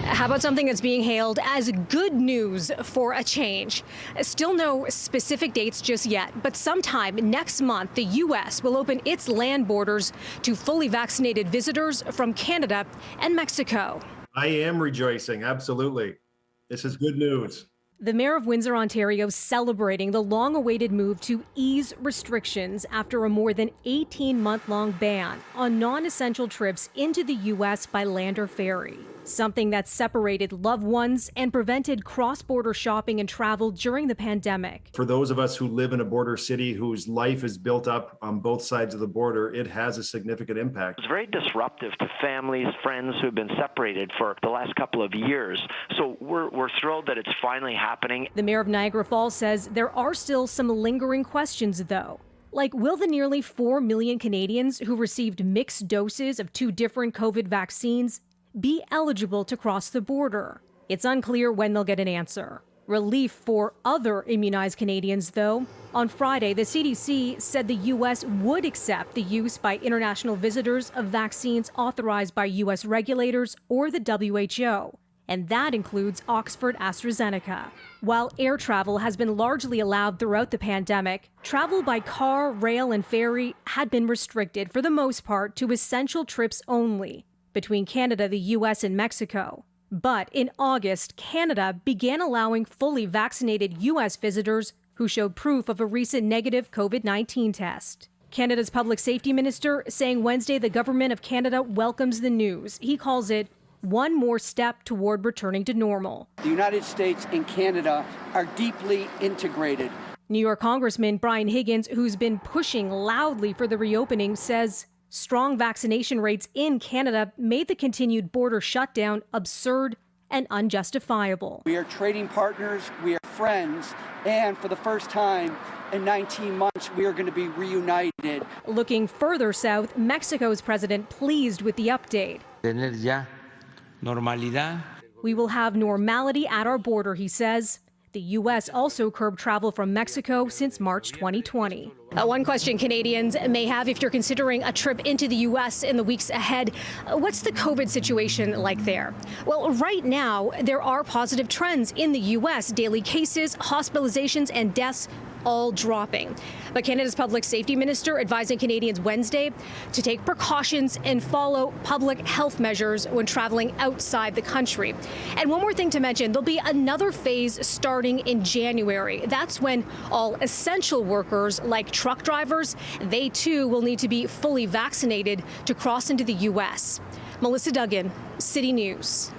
How about something that's being hailed as good news for a change? Still no specific dates just yet, but sometime next month, the U.S. will open its land borders to fully vaccinated visitors from Canada and Mexico. I am rejoicing, absolutely. This is good news. The mayor of Windsor, Ontario, celebrating the long-awaited move to ease restrictions after a more than 18-month-long ban on non-essential trips into the U.S. by land or ferry, something that separated loved ones and prevented cross-border shopping and travel during the pandemic. For those of us who live in a border city whose life is built up on both sides of the border, it has a significant impact. It's very disruptive to families, friends who have been separated for the last couple of years. So we're thrilled that it's finally happening. The mayor of Niagara Falls says there are still some lingering questions, though. Like, will the nearly 4 million Canadians who received mixed doses of 2 different COVID vaccines be eligible to cross the border? It's unclear when they'll get an answer. Relief for other immunized Canadians, though. On Friday, the CDC said the U.S. would accept the use by international visitors of vaccines authorized by U.S. regulators or the WHO. And that includes Oxford AstraZeneca. While air travel has been largely allowed throughout the pandemic, travel by car, rail, and ferry had been restricted for the most part to essential trips only between Canada, the U.S., and Mexico. But in August, Canada began allowing fully vaccinated U.S. visitors who showed proof of a recent negative COVID-19 test. Canada's public safety minister saying Wednesday the government of Canada welcomes the news. He calls it one more step toward returning to normal. The United States and Canada are deeply integrated. New York Congressman Brian Higgins, who's been pushing loudly for the reopening, says strong vaccination rates in Canada made the continued border shutdown absurd and unjustifiable. We are trading partners, we are friends, and for the first time in 19 months, we are going to be reunited. Looking further south, Mexico's president pleased with the update. Normalidad. We will have normality at our border, he says. The U.S. also curbed travel from Mexico since March 2020. One question Canadians may have if you're considering a trip into the U.S. in the weeks ahead, what's the COVID situation like there? Well, right now, there are positive trends in the U.S. Daily cases, hospitalizations, and deaths all dropping. But Canada's public safety minister advising Canadians Wednesday to take precautions and follow public health measures when traveling outside the country. And one more thing to mention, there'll be another phase starting in January. That's when all essential workers like truck drivers, they too will need to be fully vaccinated to cross into the U.S. Melissa Duggan, City News.